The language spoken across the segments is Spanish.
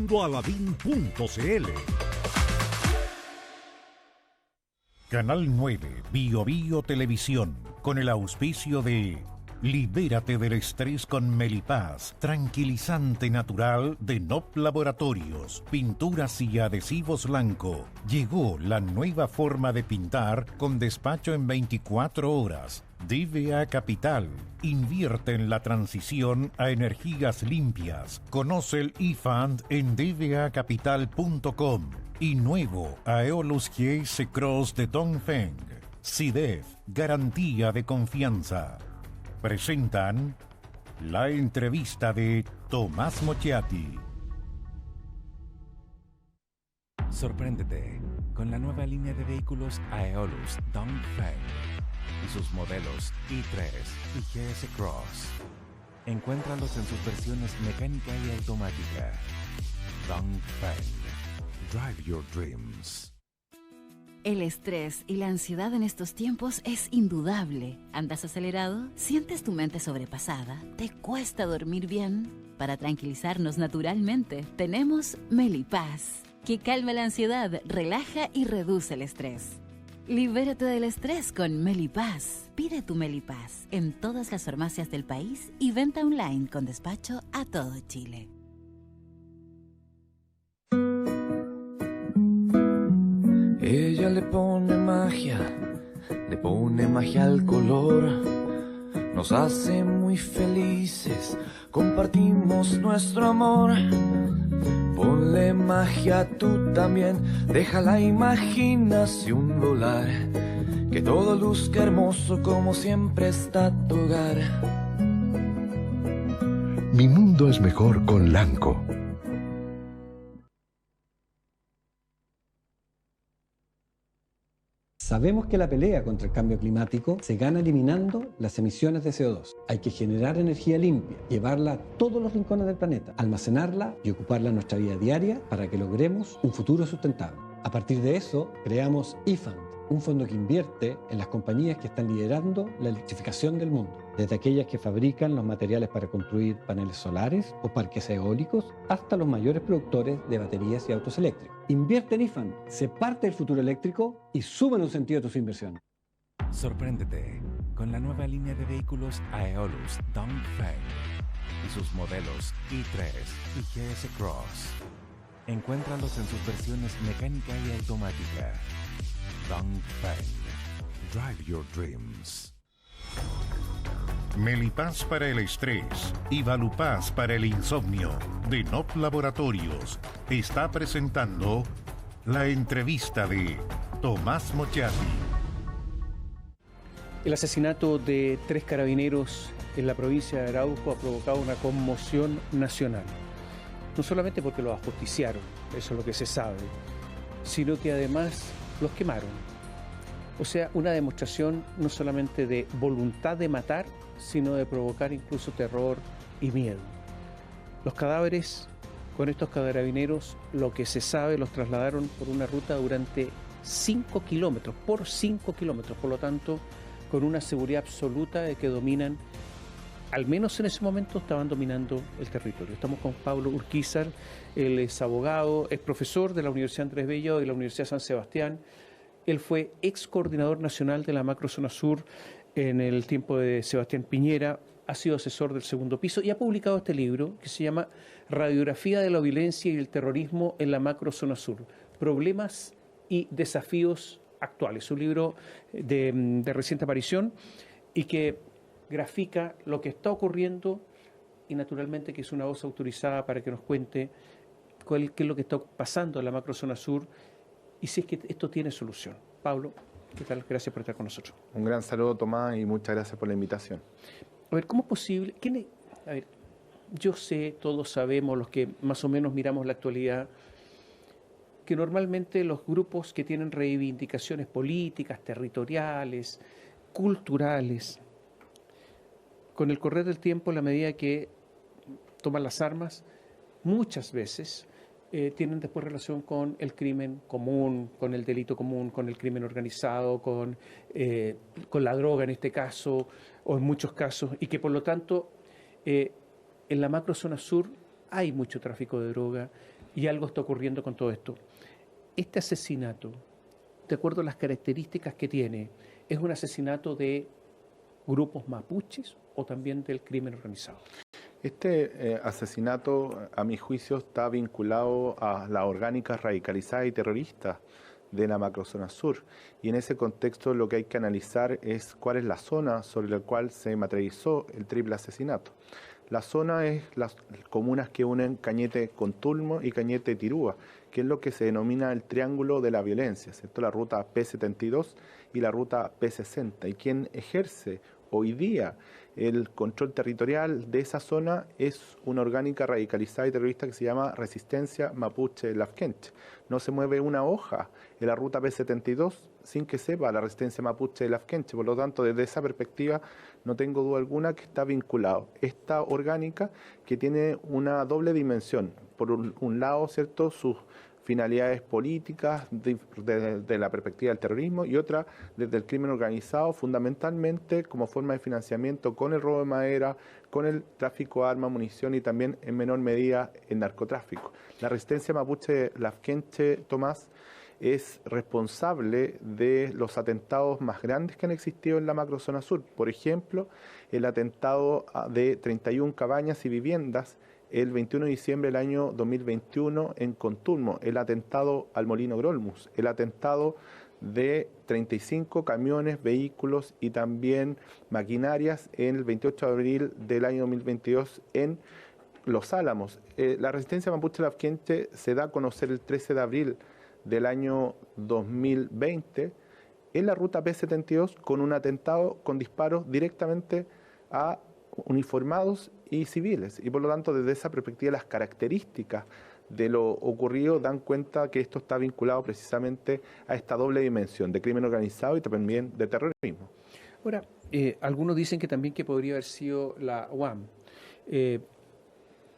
mundoalabin.cl. Canal 9 Bio Bio Televisión, con el auspicio de Libérate del estrés con Melipaz, tranquilizante natural de NOP Laboratorios, pinturas y adhesivos blanco. Llegó la nueva forma de pintar con despacho en 24 horas. DVA Capital, invierte en la transición a energías limpias. Conoce el eFund en dvacapital.com. Y nuevo Aeolus GS Cross de Dongfeng. SIDEF, garantía de confianza. Presentan la entrevista de Tomás Mochiati. Sorpréndete con la nueva línea de vehículos Aeolus Dongfeng y sus modelos i3 y GS Cross. Encuéntralos en sus versiones mecánica y automática. Dongfeng. Drive your dreams. El estrés y la ansiedad en estos tiempos es indudable. ¿Andas acelerado? ¿Sientes tu mente sobrepasada? ¿Te cuesta dormir bien? Para tranquilizarnos naturalmente, tenemos Melipaz, que calma la ansiedad, relaja y reduce el estrés. Libérate del estrés con Melipaz. Pide tu Melipaz en todas las farmacias del país y venta online con despacho a todo Chile. Ella le pone magia al color, nos hace muy felices, compartimos nuestro amor. Ponle magia tú también, deja la imaginación volar, que todo luzca hermoso como siempre está tu hogar. Mi mundo es mejor con Lanco. Sabemos que la pelea contra el cambio climático se gana eliminando las emisiones de CO2. Hay que generar energía limpia, llevarla a todos los rincones del planeta, almacenarla y ocuparla en nuestra vida diaria para que logremos un futuro sustentable. A partir de eso, creamos eFund, un fondo que invierte en las compañías que están liderando la electrificación del mundo, desde aquellas que fabrican los materiales para construir paneles solares o parques eólicos, hasta los mayores productores de baterías y autos eléctricos. Invierte en eFund, sé parte del futuro eléctrico y suma en un sentido tus inversiones. Sorpréndete con la nueva línea de vehículos Aeolus Dongfeng y sus modelos i3 y GS Cross. Encuéntralos en sus versiones mecánica y automática. Dongfeng. Drive your dreams. Melipaz para el estrés y Valupaz para el insomnio de NOP Laboratorios está presentando la entrevista de Tomás Mochiati. El asesinato de 3 carabineros en la provincia de Arauco ha provocado una conmoción nacional. No solamente porque los ajusticiaron, eso es lo que se sabe, sino que además los quemaron. O sea, una demostración no solamente de voluntad de matar, sino de provocar incluso terror y miedo. Los cadáveres, con estos carabineros, lo que se sabe, los trasladaron por una ruta durante 5 kilómetros, por lo tanto, con una seguridad absoluta de que dominan, al menos en ese momento estaban dominando el territorio. Estamos con Pablo Urquizar, él es abogado, es profesor de la Universidad Andrés Bello y de la Universidad San Sebastián. Él fue ex coordinador nacional de la Macrozona Sur en el tiempo de Sebastián Piñera, ha sido asesor del Segundo Piso y ha publicado este libro que se llama Radiografía de la violencia y el terrorismo en la Macrozona Sur, problemas y desafíos actuales. Un libro de reciente aparición y que grafica lo que está ocurriendo y naturalmente que es una voz autorizada para que nos cuente qué es lo que está pasando en la Macrozona Sur y si es que esto tiene solución. Pablo, ¿qué tal? Gracias por estar con nosotros. Un gran saludo, Tomás, y muchas gracias por la invitación. A ver, ¿cómo es posible? A ver, yo sé, todos sabemos, los que más o menos miramos la actualidad, que normalmente los grupos que tienen reivindicaciones políticas, territoriales, culturales, con el correr del tiempo, en la medida que toman las armas, muchas veces tienen después relación con el crimen común, con el delito común, con el crimen organizado, con la droga en este caso, o en muchos casos, y que por lo tanto en la Macrozona Sur hay mucho tráfico de droga, Y algo está ocurriendo con todo esto. Este asesinato, de acuerdo a las características que tiene, ¿es un asesinato de grupos mapuches o también del crimen organizado? Este asesinato, a mi juicio, está vinculado a las orgánicas radicalizadas y terroristas de la macrozona sur. Y en ese contexto lo que hay que analizar es cuál es la zona sobre la cual se materializó el triple asesinato. La zona es las comunas que unen Cañete con Tulmo y Cañete Tirúa, que es lo que se denomina el triángulo de la violencia, ¿cierto? La ruta P72 y la ruta P60. Y quien ejerce hoy día el control territorial de esa zona es una orgánica radicalizada y terrorista que se llama Resistencia Mapuche Lafkenche. No se mueve una hoja en la ruta P72 sin que sepa la Resistencia Mapuche Lafkenche. Por lo tanto, desde esa perspectiva, no tengo duda alguna que está vinculado. Esta orgánica que tiene una doble dimensión. Por un lado, ¿cierto?, sus finalidades políticas desde la perspectiva del terrorismo y otra desde el crimen organizado, fundamentalmente como forma de financiamiento con el robo de madera, con el tráfico de armas, munición y también en menor medida el narcotráfico. La Resistencia Mapuche Lafkenche, Tomás, es responsable de los atentados más grandes que han existido en la macrozona sur. Por ejemplo, el atentado de 31 cabañas y viviendas el 21 de diciembre del año 2021 en Contulmo, el atentado al Molino Grolmus, el atentado de 35 camiones, vehículos y también maquinarias en el 28 de abril del año 2022 en Los Álamos. La Resistencia Mapuche Lafkenche se da a conocer el 13 de abril del año 2020 en la ruta P72 con un atentado con disparos directamente a uniformados y civiles, y por lo tanto desde esa perspectiva las características de lo ocurrido dan cuenta que esto está vinculado precisamente a esta doble dimensión de crimen organizado y también de terrorismo. Ahora, algunos dicen que también que podría haber sido la UAM.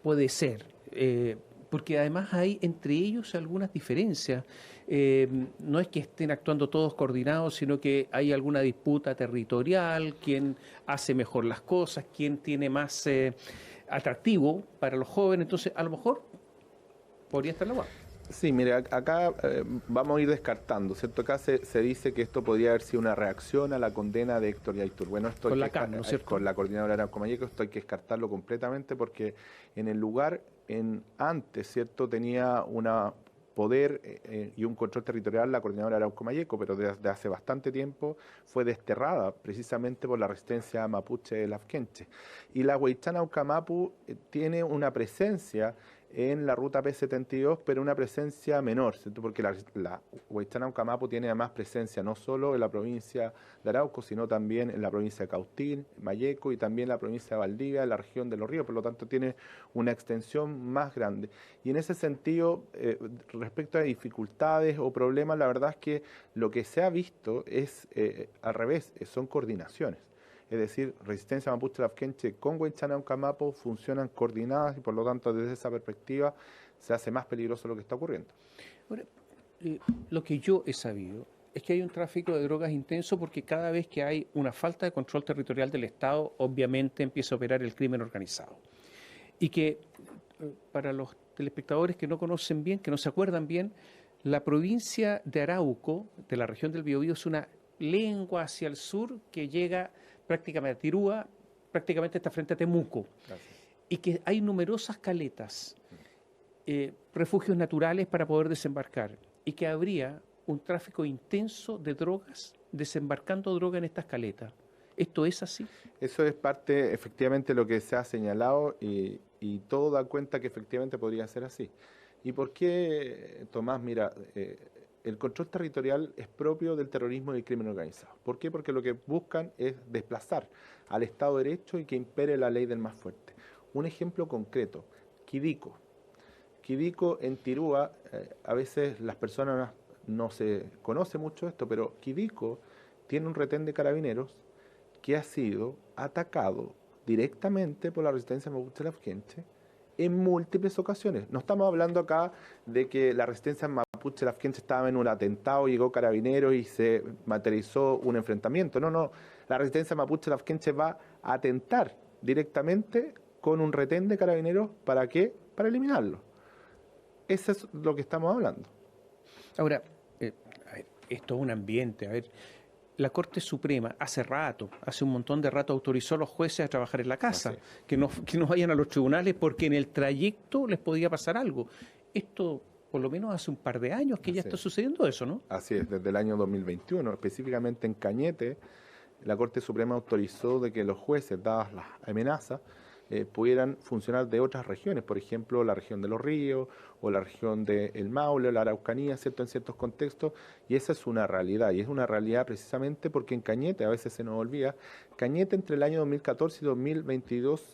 Puede ser, porque además hay entre ellos algunas diferencias. No es que estén actuando todos coordinados, sino que hay alguna disputa territorial, quién hace mejor las cosas, quién tiene más atractivo para los jóvenes. Entonces, a lo mejor podría estar la UAM. Sí, mire, acá vamos a ir descartando, ¿cierto? Acá se dice que esto podría haber sido una reacción a la condena de Héctor Yaitur. Bueno, esto con la CAN, ¿no es cierto? Con la coordinadora Arauco Mayeco, esto hay que descartarlo completamente porque en el lugar, antes, ¿cierto?, tenía una poder y un control territorial la coordinadora Arauco Mayeco, pero desde hace bastante tiempo fue desterrada precisamente por la resistencia mapuche Lafkenche. Y la Huaychana Ucamapu tiene una presencia en la ruta P72, pero una presencia menor, ¿cierto? Porque la Huaychana Ucamapu tiene además presencia no solo en la provincia de Arauco, sino también en la provincia de Cautín, Mayeco y también en la provincia de Valdivia, en la región de Los Ríos, por lo tanto tiene una extensión más grande. Y en ese sentido, respecto a dificultades o problemas, la verdad es que lo que se ha visto es al revés, son coordinaciones. Es decir, Resistencia Mapuche Lafkenche con Huaychana Ucamapu funcionan coordinadas y por lo tanto desde esa perspectiva se hace más peligroso lo que está ocurriendo. Ahora, lo que yo he sabido es que hay un tráfico de drogas intenso porque cada vez que hay una falta de control territorial del Estado, obviamente empieza a operar el crimen organizado. Y que para los telespectadores que no conocen bien, que no se acuerdan bien, la provincia de Arauco, de la región del Biobío, es una lengua hacia el sur que llega prácticamente a Tirúa, prácticamente está frente a Temuco. Gracias. Y que hay numerosas caletas, refugios naturales para poder desembarcar, y que habría un tráfico intenso de drogas, desembarcando droga en estas caletas. ¿Esto es así? Eso es parte, efectivamente, de lo que se ha señalado y todo da cuenta que efectivamente podría ser así. ¿Y por qué, Tomás? Mira, el control territorial es propio del terrorismo y del crimen organizado. ¿Por qué? Porque lo que buscan es desplazar al Estado de Derecho y que impere la ley del más fuerte. Un ejemplo concreto, Quidico. Quidico en Tirúa, a veces las personas no se conoce mucho esto, pero Quidico tiene un retén de carabineros que ha sido atacado directamente por la resistencia mapuche Lafkenche en múltiples ocasiones. No estamos hablando acá de que la resistencia mapuche Lafkenche estaba en un atentado, llegó carabineros y se materializó un enfrentamiento. No. La resistencia mapuche Lafkenche va a atentar directamente con un retén de carabineros. ¿Para qué? Para eliminarlo. Eso es lo que estamos hablando. Ahora, a ver, esto es un ambiente. A ver, la Corte Suprema hace un montón de rato, autorizó a los jueces a trabajar en la casa, que no vayan a los tribunales porque en el trayecto les podía pasar algo. Esto, por lo menos hace un par de años que ya está sucediendo eso, ¿no? Así es, desde el año 2021, específicamente en Cañete, la Corte Suprema autorizó de que los jueces, dadas las amenazas, pudieran funcionar de otras regiones, por ejemplo, la región de Los Ríos o la región del Maule o la Araucanía, ¿cierto?, en ciertos contextos, y esa es una realidad, y es una realidad precisamente porque en Cañete, a veces se nos olvida, Cañete entre el año 2014 y 2022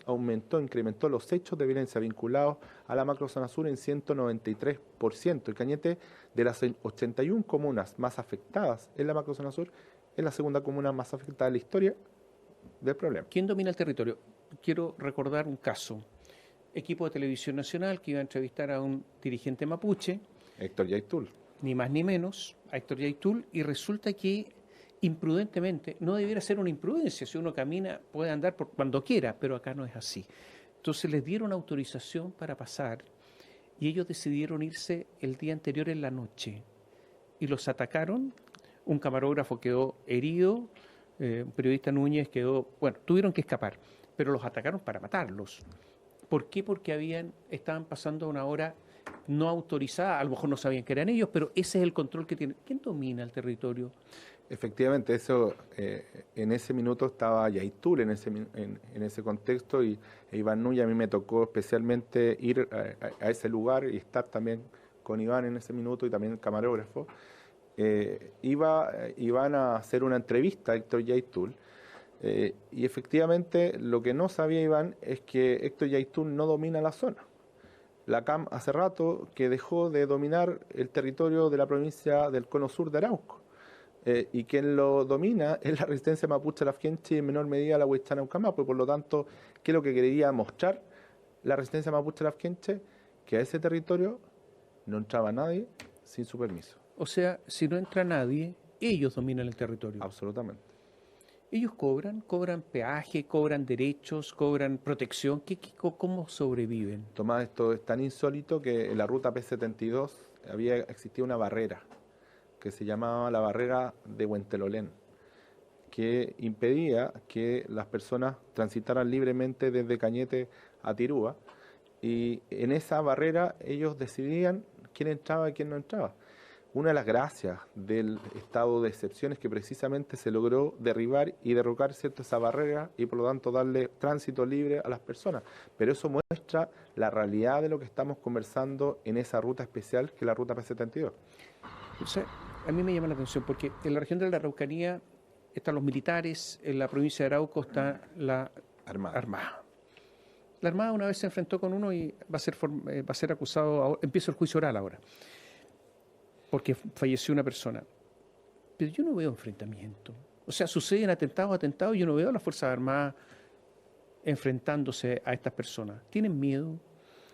incrementó los hechos de violencia vinculados a la macrozona sur en 193%, y Cañete, de las 81 comunas más afectadas en la macrozona sur, es la segunda comuna más afectada de la historia del problema. ¿Quién domina el territorio? Quiero recordar un caso. Equipo de Televisión Nacional que iba a entrevistar a un dirigente mapuche. Héctor Yaitul. Ni más ni menos, a Héctor Yaitul, y resulta que imprudentemente, no debiera ser una imprudencia, si uno camina puede andar por cuando quiera, pero acá no es así. Entonces les dieron autorización para pasar y ellos decidieron irse el día anterior en la noche y los atacaron. Un camarógrafo quedó herido, un periodista Núñez tuvieron que escapar, pero los atacaron para matarlos. ¿Por qué? Porque estaban pasando a una hora no autorizada, a lo mejor no sabían que eran ellos, pero ese es el control que tienen. ¿Quién domina el territorio? Efectivamente, eso en ese minuto estaba Yaitul en ese contexto y Iván Núñez. A mí me tocó especialmente ir a ese lugar y estar también con Iván en ese minuto y también el camarógrafo. Iban a hacer una entrevista a Héctor Yaitul. Y efectivamente lo que no sabía Iván es que Héctor Yaitul no domina la zona. La CAM hace rato que dejó de dominar el territorio de la provincia del Cono Sur de Arauco. Y quien lo domina es la resistencia mapuche lafkenche y en menor medida la huaychana Ucamapu. Y por lo tanto, ¿qué es lo que quería mostrar la resistencia mapuche lafkenche? Que a ese territorio no entraba nadie sin su permiso. O sea, si no entra nadie, ellos dominan el territorio. Absolutamente. Ellos cobran peaje, cobran derechos, cobran protección. ¿Cómo sobreviven? Tomás, esto es tan insólito que en la ruta P72 existía una barrera que se llamaba la barrera de Huentelolén, que impedía que las personas transitaran libremente desde Cañete a Tirúa, y en esa barrera ellos decidían quién entraba y quién no entraba. Una de las gracias del estado de excepción es que precisamente se logró derribar y derrocar esa barrera y por lo tanto darle tránsito libre a las personas. Pero eso muestra la realidad de lo que estamos conversando en esa ruta especial que es la ruta P72. O sea, a mí me llama la atención porque en la región de la Araucanía están los militares, en la provincia de Arauco está la Armada. La Armada una vez se enfrentó con uno y va a ser acusado, empieza el juicio oral ahora, porque falleció una persona. Pero yo no veo enfrentamiento. O sea, suceden atentados, y yo no veo a las Fuerzas Armadas enfrentándose a estas personas. ¿Tienen miedo?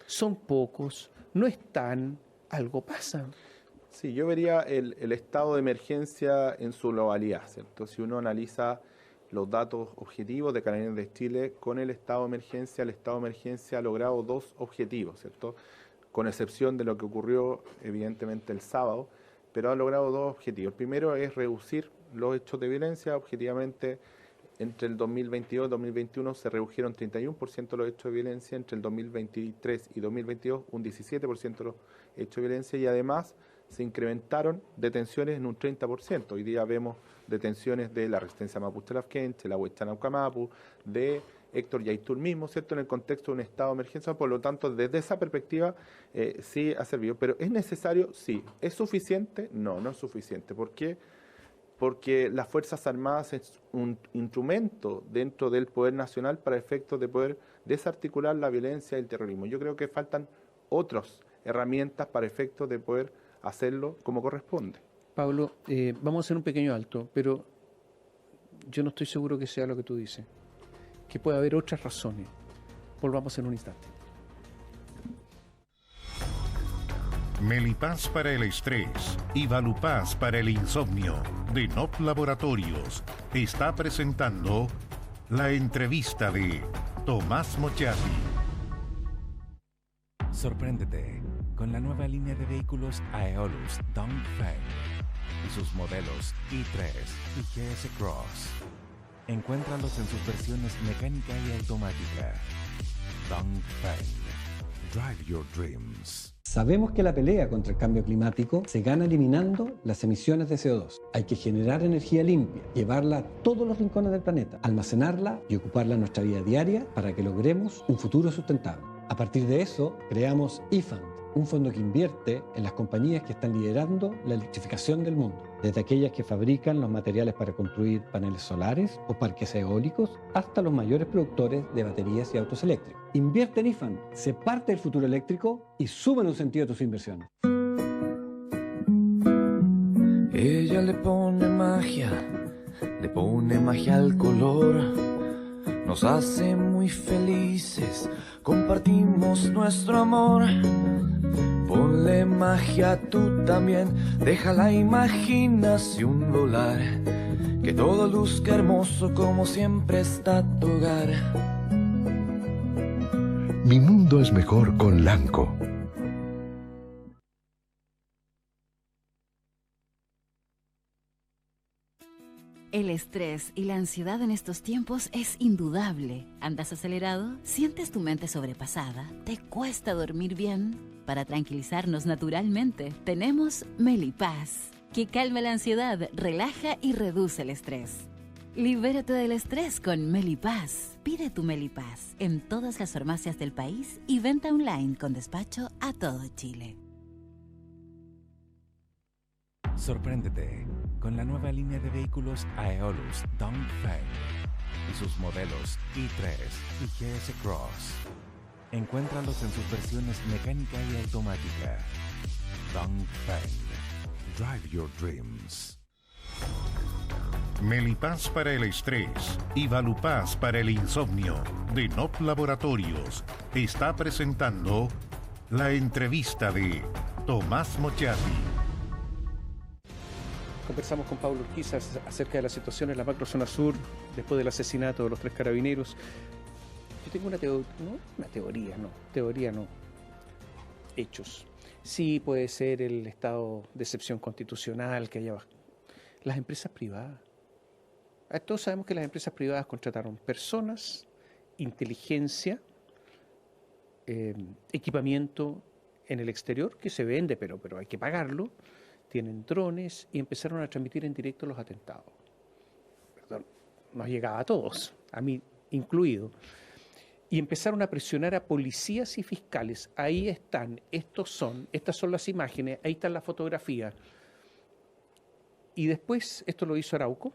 ¿Son pocos? ¿No están? ¿Algo pasa? Sí, yo vería el estado de emergencia en su globalidad, ¿cierto? Si uno analiza los datos objetivos de Carabineros de Chile con el estado de emergencia, el estado de emergencia ha logrado dos objetivos, ¿cierto? Con excepción de lo que ocurrió evidentemente el sábado, pero ha logrado dos objetivos. El primero es reducir los hechos de violencia. Objetivamente, entre el 2022 y 2021 se redujeron 31% los hechos de violencia, entre el 2023 y 2022 un 17% los hechos de violencia, y además se incrementaron detenciones en un 30%. Hoy día vemos detenciones de la resistencia mapuche lafkenche, la huaychana Ucamapu, de Héctor Yaitul mismo, ¿cierto?, en el contexto de un estado de emergencia. Por lo tanto, desde esa perspectiva sí ha servido. Pero ¿es necesario? Sí. ¿Es suficiente? No, no es suficiente. ¿Por qué? Porque las Fuerzas Armadas es un instrumento dentro del poder nacional para efectos de poder desarticular la violencia y el terrorismo. Yo creo que faltan otras herramientas para efectos de poder hacerlo como corresponde. Pablo, vamos a hacer un pequeño alto, pero yo no estoy seguro que sea lo que tú dices. Que puede haber otras razones. Volvamos en un instante. Melipaz para el estrés y Valupaz para el insomnio de NOP Laboratorios está presentando la entrevista de Tomás Mochati. Sorpréndete con la nueva línea de vehículos Aeolus Dongfeng y sus modelos i3 y GS Cross. Encuéntralos en sus versiones mecánica y automática. Dongfeng. Drive your dreams. Sabemos que la pelea contra el cambio climático se gana eliminando las emisiones de CO2. Hay que generar energía limpia, llevarla a todos los rincones del planeta, almacenarla y ocuparla en nuestra vida diaria para que logremos un futuro sustentable. A partir de eso, creamos eFund, un fondo que invierte en las compañías que están liderando la electrificación del mundo, desde aquellas que fabrican los materiales para construir paneles solares o parques eólicos, hasta los mayores productores de baterías y autos eléctricos. Invierte en eFund, sé parte del futuro eléctrico y suma un sentido a tus inversiones. Ella le pone magia al color. Nos hace muy felices, compartimos nuestro amor. Ponle magia tú también, deja la imaginación volar. Que todo luzca hermoso como siempre está tu hogar. Mi mundo es mejor con Lanco. El estrés y la ansiedad en estos tiempos es indudable. ¿Andas acelerado? ¿Sientes tu mente sobrepasada? ¿Te cuesta dormir bien? Para tranquilizarnos naturalmente, tenemos Melipaz, que calma la ansiedad, relaja y reduce el estrés. Libérate del estrés con Melipaz. Pide tu Melipaz en todas las farmacias del país y venta online con despacho a todo Chile. Sorpréndete con la nueva línea de vehículos Aeolus Dongfeng y sus modelos i3 y GS Cross. Encuéntralos en sus versiones mecánica y automática. Dongfeng. Drive your dreams. Melipaz para el estrés y Valupaz para el insomnio de NOP Laboratorios está presentando la entrevista de Tomás Mochati. Conversamos con Pablo Urquiza acerca de la situación en la macrozona sur después del asesinato de los 3 carabineros. Yo tengo teoría no, hechos. Sí puede ser el estado de excepción constitucional que haya las empresas privadas. Todos sabemos que las empresas privadas contrataron personas, inteligencia, equipamiento en el exterior que se vende, pero hay que pagarlo. Tienen drones y empezaron a transmitir en directo los atentados. Perdón, nos llegaba a todos, a mí incluido. Y empezaron a presionar a policías y fiscales. Ahí están, estas son las imágenes, ahí están las fotografías. Y después esto lo hizo Arauco.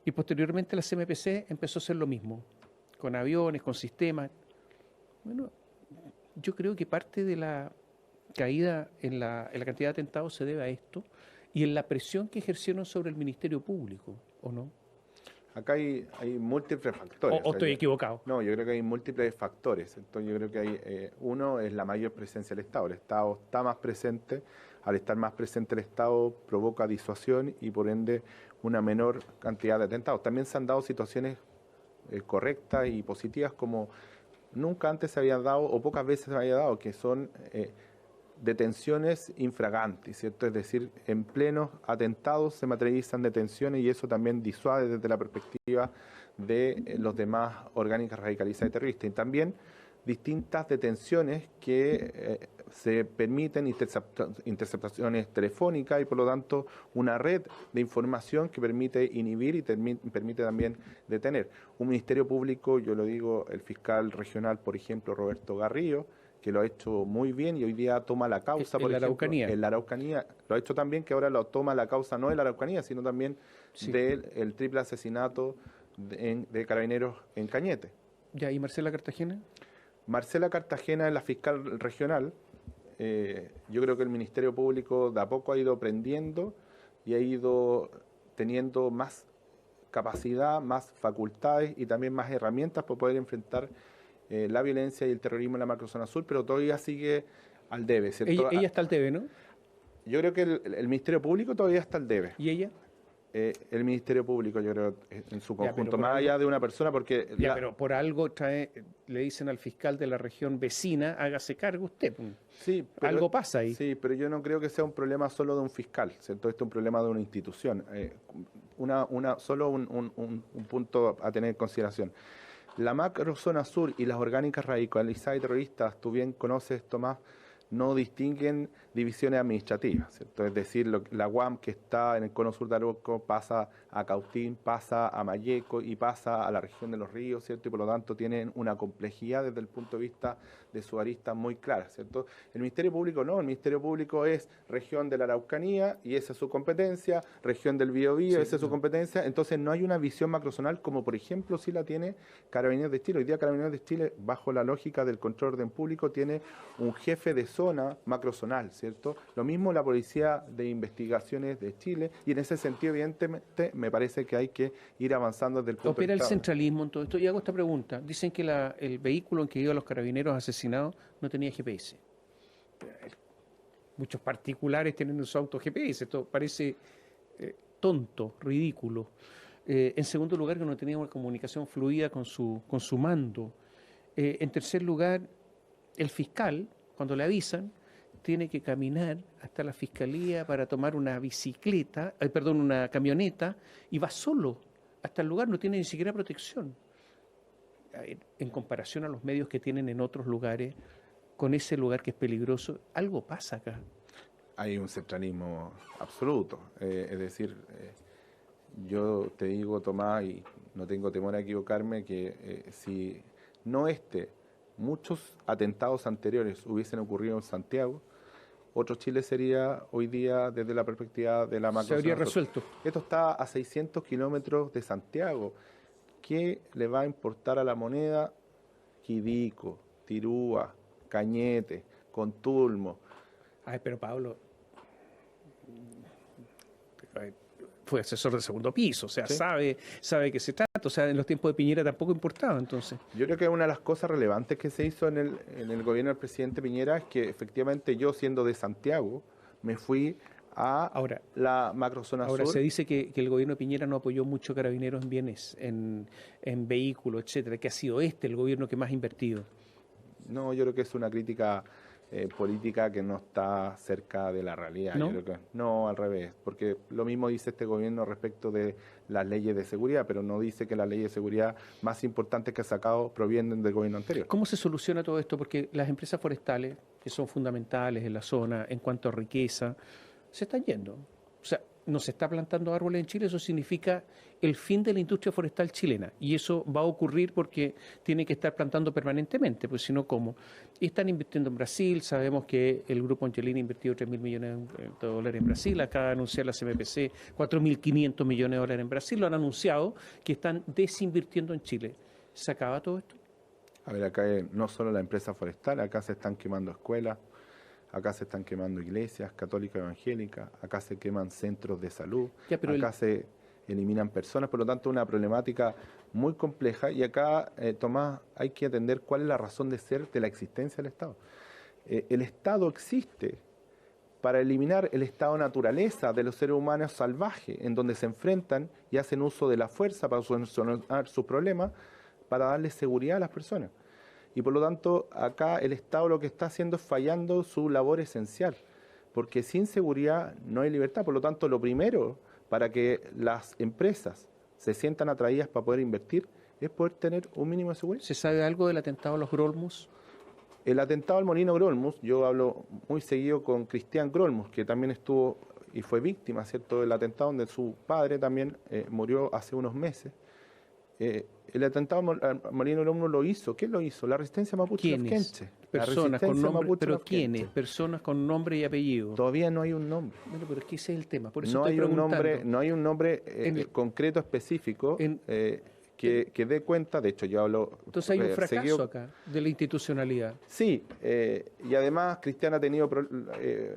Y posteriormente la CMPC empezó a hacer lo mismo, con aviones, con sistemas. Bueno, yo creo que parte de la caída en la cantidad de atentados se debe a esto y en la presión que ejercieron sobre el Ministerio Público, ¿o no? Acá hay múltiples factores. ¿O estoy equivocado? No, yo creo que hay múltiples factores. Entonces yo creo que hay uno es la mayor presencia del Estado. El Estado está más presente. Al estar más presente el Estado provoca disuasión y por ende una menor cantidad de atentados. También se han dado situaciones correctas y positivas como nunca antes se había dado o pocas veces se había dado, que son detenciones infraganti, ¿cierto? Es decir, en plenos atentados se materializan detenciones y eso también disuade desde la perspectiva de los demás orgánicas radicalizadas y terroristas. Y también distintas detenciones que se permiten interceptaciones telefónicas y por lo tanto una red de información que permite inhibir y permite también detener. Un ministerio público, yo lo digo, el fiscal regional, por ejemplo, Roberto Garrillo, que lo ha hecho muy bien y hoy día toma la causa, por ejemplo, en la Araucanía. Lo ha hecho también que ahora lo toma la causa no de la Araucanía, sino también del triple asesinato de carabineros en Cañete. Ya, ¿y Marcela Cartagena? Marcela Cartagena es la fiscal regional. Yo creo que el Ministerio Público de a poco ha ido aprendiendo y ha ido teniendo más capacidad, más facultades y también más herramientas para poder enfrentar la violencia y el terrorismo en la macrozona sur, pero todavía sigue al debe, ¿cierto? Ella está al debe, ¿no? Yo creo que el Ministerio Público todavía está al debe. ¿Y ella? El Ministerio Público, yo creo, en su conjunto, más algo, allá de una persona, porque... pero por algo le dicen al fiscal de la región vecina, hágase cargo usted. Sí, pero, algo pasa ahí. Sí, pero yo no creo que sea un problema solo de un fiscal, ¿cierto? Esto es un problema de una institución. Solo un punto a tener en consideración. La macrozona sur y las orgánicas radicalizadas y terroristas, tú bien conoces, Tomás, no distinguen divisiones administrativas, ¿cierto? Es decir, la UAM que está en el cono sur de Arauco pasa a Cautín, pasa a Malleco y pasa a la región de los ríos, ¿cierto? Y por lo tanto tienen una complejidad desde el punto de vista de su arista muy clara, ¿cierto? El Ministerio Público no, el Ministerio Público es región de la Araucanía y esa es su competencia, región del Biobío, esa es su competencia, entonces no hay una visión macrozonal como por ejemplo sí la tiene Carabineros de Chile. Hoy día Carabineros de Chile, bajo la lógica del control de orden público, tiene un jefe de zona macrozonal, ¿cierto? Lo mismo la Policía de Investigaciones de Chile, y en ese sentido, evidentemente, me parece que hay que ir avanzando desde el punto de vista... ¿Opera el centralismo en todo esto? Y hago esta pregunta. Dicen que el vehículo en que iban los carabineros asesinados no tenía GPS. Muchos particulares tienen en su auto GPS. Esto parece tonto, ridículo. En segundo lugar, que no tenía una comunicación fluida con su mando. En tercer lugar, el fiscal, cuando le avisan, tiene que caminar hasta la fiscalía para tomar una una camioneta, y va solo hasta el lugar, no tiene ni siquiera protección. En comparación a los medios que tienen en otros lugares, con ese lugar que es peligroso, algo pasa acá. Hay un centralismo absoluto, es decir, yo te digo, Tomás, y no tengo temor a equivocarme, que si no muchos atentados anteriores hubiesen ocurrido en Santiago, otro Chile sería hoy día, desde la perspectiva de la macro. Se habría resuelto. Esto está a 600 kilómetros de Santiago. ¿Qué le va a importar a la moneda? Quidico, Tirúa, Cañete, Contulmo. Ay, pero Pablo fue asesor de segundo piso, o sea, ¿sí? sabe que se trata, o sea, en los tiempos de Piñera tampoco importaba, entonces. Yo creo que una de las cosas relevantes que se hizo en el gobierno del presidente Piñera es que efectivamente yo, siendo de Santiago, me fui a la macrozona sur. Ahora se dice que el gobierno de Piñera no apoyó mucho Carabineros en bienes, en vehículos, etcétera, que ha sido el gobierno que más ha invertido. No, yo creo que es una crítica política que no está cerca de la realidad. ¿No? Yo creo que, no, al revés, porque lo mismo dice este gobierno respecto de las leyes de seguridad, pero no dice que las leyes de seguridad más importantes que ha sacado provienen del gobierno anterior. ¿Cómo se soluciona todo esto? Porque las empresas forestales, que son fundamentales en la zona en cuanto a riqueza, se están yendo. O sea, no se está plantando árboles en Chile, eso significa el fin de la industria forestal chilena. Y eso va a ocurrir porque tiene que estar plantando permanentemente, pues si no, ¿cómo? Y están invirtiendo en Brasil, sabemos que el grupo Angelini ha invertido 3.000 millones de dólares en Brasil, acaba de anunciar la CMPC 4.500 millones de dólares en Brasil, lo han anunciado que están desinvirtiendo en Chile. ¿Se acaba todo esto? A ver, acá no solo la empresa forestal, acá se están quemando escuelas, acá se están quemando iglesias católicas evangélicas, acá se queman centros de salud, acá se eliminan personas, por lo tanto una problemática muy compleja, y acá, Tomás, hay que atender cuál es la razón de ser de la existencia del Estado. El Estado existe para eliminar el estado de naturaleza de los seres humanos salvajes, en donde se enfrentan y hacen uso de la fuerza para solucionar sus problemas, para darle seguridad a las personas. Y por lo tanto, acá el Estado lo que está haciendo es fallando su labor esencial, porque sin seguridad no hay libertad. Por lo tanto, lo primero para que las empresas se sientan atraídas para poder invertir es poder tener un mínimo de seguridad. ¿Se sabe algo del atentado a los Grolmus? El atentado al Molino Grolmus, yo hablo muy seguido con Cristian Grolmus, que también estuvo y fue víctima, ¿cierto?, del atentado donde su padre también murió hace unos meses. El atentado al Molino Grolmus lo hizo. ¿Quién lo hizo? La resistencia mapuche. ¿Quiénes? Personas con nombre, pero ¿quiénes? Personas con nombre y apellido. Todavía no hay un nombre. Bueno, pero es que ese es el tema. Por eso no, estoy preguntando. No hay un nombre concreto, específico, que dé cuenta. De hecho, yo hablo... Entonces hay un fracaso acá de la institucionalidad. Sí, y además Cristian ha tenido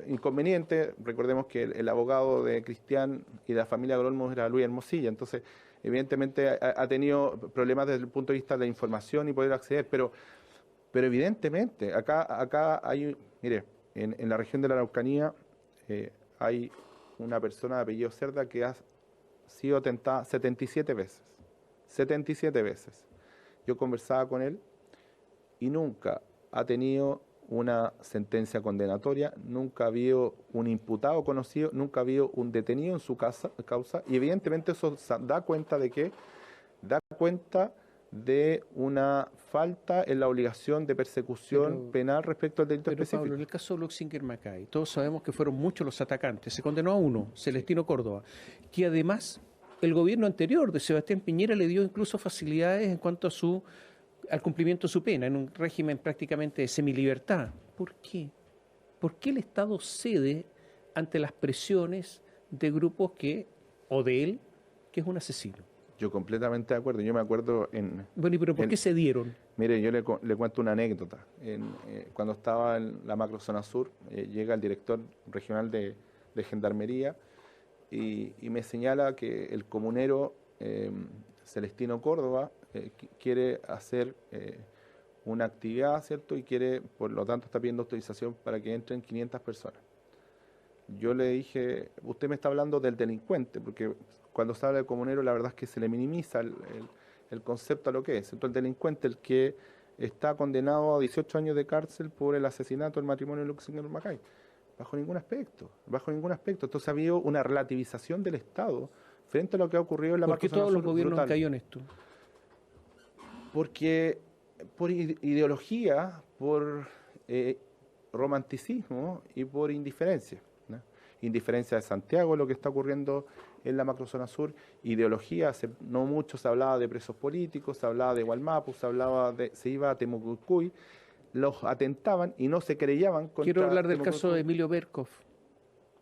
inconvenientes. Recordemos que el abogado de Cristian y de la familia Grolmus era Luis Hermosilla. Entonces, evidentemente ha tenido problemas desde el punto de vista de la información y poder acceder, pero evidentemente acá hay, mire, en la región de la Araucanía hay una persona de apellido Cerda que ha sido tentada 77 veces. 77 veces. Yo conversaba con él y nunca ha tenido una sentencia condenatoria, nunca ha habido un imputado conocido, nunca ha habido un detenido en su causa, y evidentemente eso da cuenta de que de una falta en la obligación de persecución penal respecto al delito específico. Pablo, en el caso de Luxinger Macay, todos sabemos que fueron muchos los atacantes. Se condenó a uno, Celestino Córdoba, que además el gobierno anterior de Sebastián Piñera le dio incluso facilidades en cuanto al cumplimiento de su pena, en un régimen prácticamente de semilibertad. ¿Por qué? ¿Por qué el Estado cede ante las presiones de grupos o de él, que es un asesino? Yo completamente de acuerdo. Yo me acuerdo Bueno, pero ¿por qué se dieron? Mire, yo le cuento una anécdota. Cuando estaba en la macrozona sur, llega el director regional de Gendarmería y me señala que el comunero Celestino Córdoba quiere hacer una actividad, ¿cierto? Y quiere, por lo tanto, está pidiendo autorización para que entren 500 personas. Yo le dije, usted me está hablando del delincuente, porque cuando se habla de comunero, la verdad es que se le minimiza el concepto a lo que es. Entonces, el delincuente, el que está condenado a 18 años de cárcel por el asesinato del matrimonio de Luxinger Macay. Bajo ningún aspecto, bajo ningún aspecto. Entonces, ha habido una relativización del Estado frente a lo que ha ocurrido en la macrozona sur. ¿Por qué todos los gobiernos han caído en esto? Porque por ideología, por romanticismo y por indiferencia. Indiferencia de Santiago, lo que está ocurriendo en la macrozona sur, ideología, no mucho se hablaba de presos políticos, se hablaba de Gualmapu, se iba a Temucuicui, los atentaban y no se querellaban contra... Quiero hablar del caso de Emilio Berkov.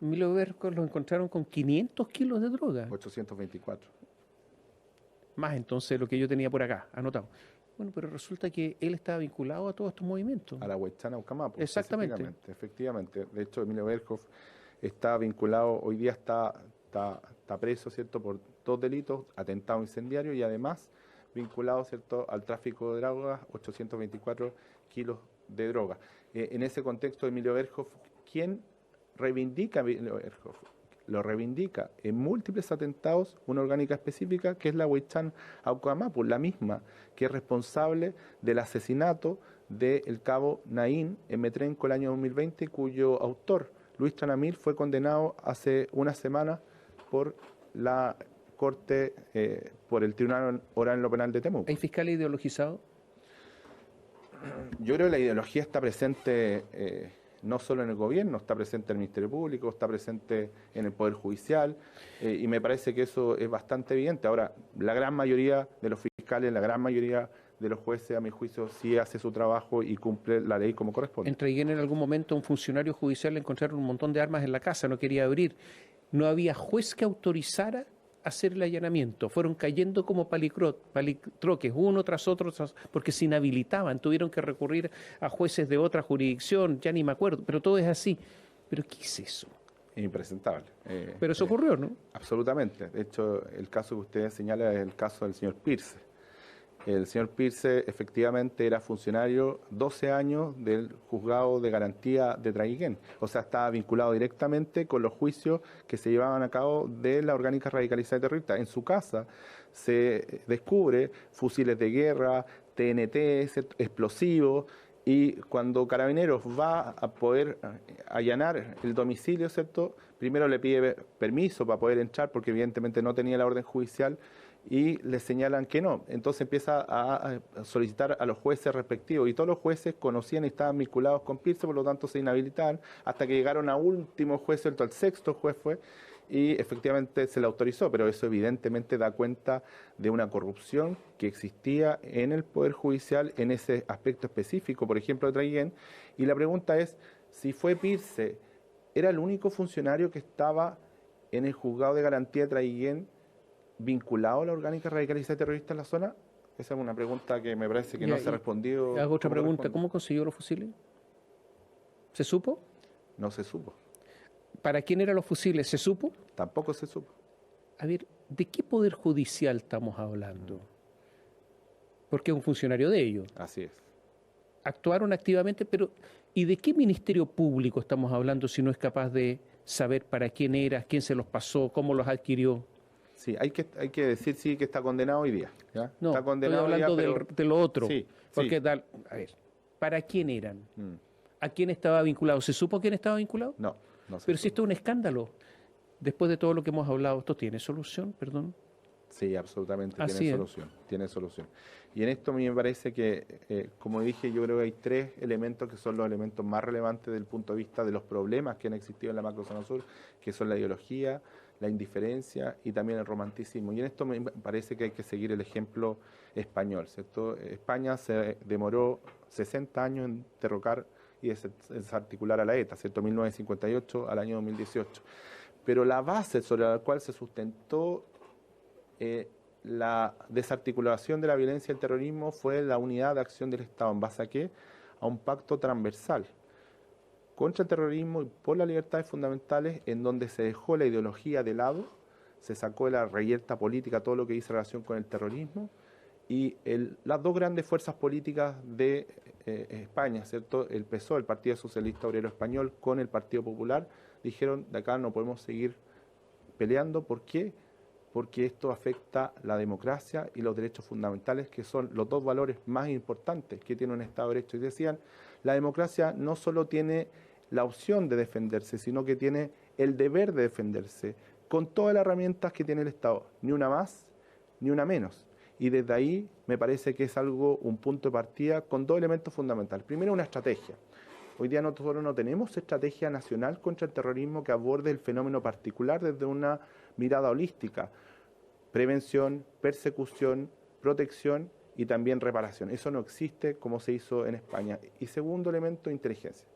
Emilio Berkov lo encontraron con 500 kilos de droga. 824. Más entonces lo que yo tenía por acá, anotado. Bueno, pero resulta que él estaba vinculado a todos estos movimientos. A la Huaychana Ucamapu. Exactamente. Efectivamente. De hecho, Emilio Berkov está vinculado, hoy día está preso, ¿cierto?, por 2 delitos, atentado incendiario y además vinculado, ¿cierto?, al tráfico de drogas, 824 kilos de droga. En ese contexto, Emilio Berkov, ¿quién reivindica a Emilio Berkov? Lo reivindica en múltiples atentados una orgánica específica que es la Huaychán Aucamapu, la misma que es responsable del asesinato del cabo Naín en Metrenco el año 2020, cuyo autor, Luis Tranamil, fue condenado hace una semana por la Corte, por el Tribunal Oral en lo Penal de Temuco. ¿Hay fiscales ideologizados? Yo creo que la ideología está presente no solo en el gobierno, está presente en el Ministerio Público, está presente en el Poder Judicial, y me parece que eso es bastante evidente. Ahora, la gran mayoría de los fiscales, la gran mayoría de los jueces, a mi juicio, sí hace su trabajo y cumple la ley como corresponde. En Traiguén, en algún momento, un funcionario judicial le encontraron un montón de armas en la casa, no quería abrir. No había juez que autorizara hacer el allanamiento. Fueron cayendo como palitroques, uno tras otro, porque se inhabilitaban. Tuvieron que recurrir a jueces de otra jurisdicción, ya ni me acuerdo, pero todo es así. ¿Pero qué es eso? Impresentable. Pero eso ocurrió, ¿no? Absolutamente. De hecho, el caso que usted señala es el caso del señor Pirce. El señor Pirce efectivamente era funcionario 12 años del juzgado de garantía de Traiguén. O sea, estaba vinculado directamente con los juicios que se llevaban a cabo de la orgánica radicalizada y terrorista. En su casa se descubre fusiles de guerra, TNT, explosivos, y cuando Carabineros va a poder allanar el domicilio, ¿cierto?, primero le pide permiso para poder entrar porque evidentemente no tenía la orden judicial, y le señalan que no. Entonces empieza a solicitar a los jueces respectivos, y todos los jueces conocían y estaban vinculados con Pirce, por lo tanto se inhabilitaban, hasta que llegaron a último juez, ¿cierto?, al 6º juez fue, y efectivamente se le autorizó, pero eso evidentemente da cuenta de una corrupción que existía en el Poder Judicial en ese aspecto específico, por ejemplo, de Traiguén. Y la pregunta es, si fue Pirce, ¿era el único funcionario que estaba en el juzgado de garantía de Traiguén vinculado a la orgánica radicalizada y terrorista en la zona? Esa es una pregunta que me parece que no se ha respondido. Hago otra pregunta, ¿cómo consiguió los fusiles? ¿Se supo? No se supo. ¿Para quién eran los fusiles? ¿Se supo? Tampoco se supo. A ver, ¿de qué poder judicial estamos hablando? Porque es un funcionario de ellos. Así es. Actuaron activamente, pero ¿y de qué ministerio público estamos hablando si no es capaz de saber para quién era, quién se los pasó, cómo los adquirió? Sí, hay que decir sí que está condenado hoy día. ¿Ya? No, está condenado estoy hablando hoy día, pero... de lo otro. Sí, porque sí. a ver, ¿para quién eran? ¿A quién estaba vinculado? ¿Se supo a quién estaba vinculado? No sé. Pero si esto es un escándalo, después de todo lo que hemos hablado, ¿esto tiene solución? Perdón. Sí, absolutamente Así tiene solución. Y en esto a mí me parece que, como dije, yo creo que hay 3 elementos que son los elementos más relevantes desde el punto de vista de los problemas que han existido en la macrozona sur, que son la ideología, la indiferencia y también el romanticismo. Y en esto me parece que hay que seguir el ejemplo español, ¿cierto? España se demoró 60 años en derrocar y desarticular a la ETA, ¿cierto? 1958 al año 2018. Pero la base sobre la cual se sustentó la desarticulación de la violencia y el terrorismo fue la unidad de acción del Estado. ¿En base a qué? A un pacto transversal contra el terrorismo y por las libertades fundamentales, en donde se dejó la ideología de lado, se sacó de la reyerta política todo lo que dice relación con el terrorismo, y las 2 grandes fuerzas políticas de España, ¿cierto? El PSOE, el Partido Socialista Obrero Español, con el Partido Popular, dijeron, de acá no podemos seguir peleando. ¿Por qué? Porque esto afecta la democracia y los derechos fundamentales, que son los 2 valores más importantes que tiene un Estado de Derecho. Y decían, la democracia no solo tiene la opción de defenderse, sino que tiene el deber de defenderse, con todas las herramientas que tiene el Estado, ni una más, ni una menos. Y desde ahí me parece que es un punto de partida con 2 elementos fundamentales. Primero, una estrategia. Hoy día nosotros no tenemos estrategia nacional contra el terrorismo que aborde el fenómeno particular desde una mirada holística. Prevención, persecución, protección y también reparación. Eso no existe como se hizo en España. Y segundo elemento, inteligencia.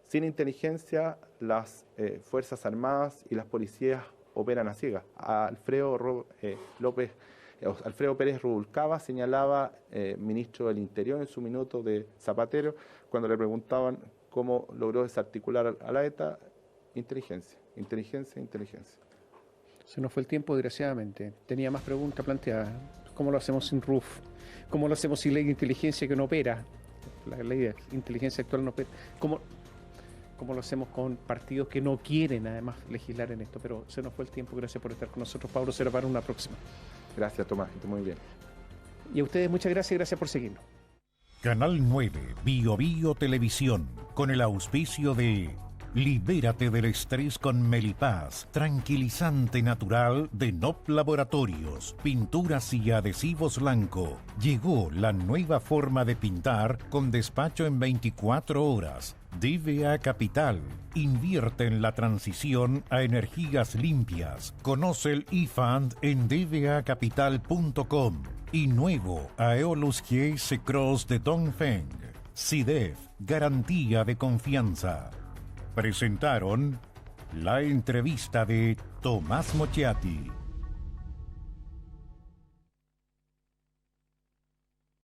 Sin inteligencia, las Fuerzas Armadas y las policías operan a ciegas. Alfredo Pérez Rubalcaba señalaba, ministro del Interior en su minuto de Zapatero, cuando le preguntaban cómo logró desarticular a la ETA: inteligencia, inteligencia, inteligencia. Se nos fue el tiempo, desgraciadamente. Tenía más preguntas planteadas. ¿Cómo lo hacemos sin RUF? ¿Cómo lo hacemos sin ley de inteligencia que no opera? La ley de inteligencia actual no opera. ¿Cómo lo hacemos con partidos que no quieren, además, legislar en esto? Pero se nos fue el tiempo. Gracias por estar con nosotros, Pablo. Será para una próxima. Gracias, Tomás. Que esté muy bien. Y a ustedes muchas gracias y gracias por seguirnos. Canal 9 Bio Bio Televisión, con el auspicio de Libérate del estrés con Melipaz, tranquilizante natural de NOP Laboratorios, pinturas y adhesivos blanco. Llegó la nueva forma de pintar con despacho en 24 horas. DVA Capital, invierte en la transición a energías limpias. Conoce el eFund en dvacapital.com. Y nuevo Aeolus GS Cross de Dongfeng. CIDEF, garantía de confianza. Presentaron la entrevista de Tomás Mochiati.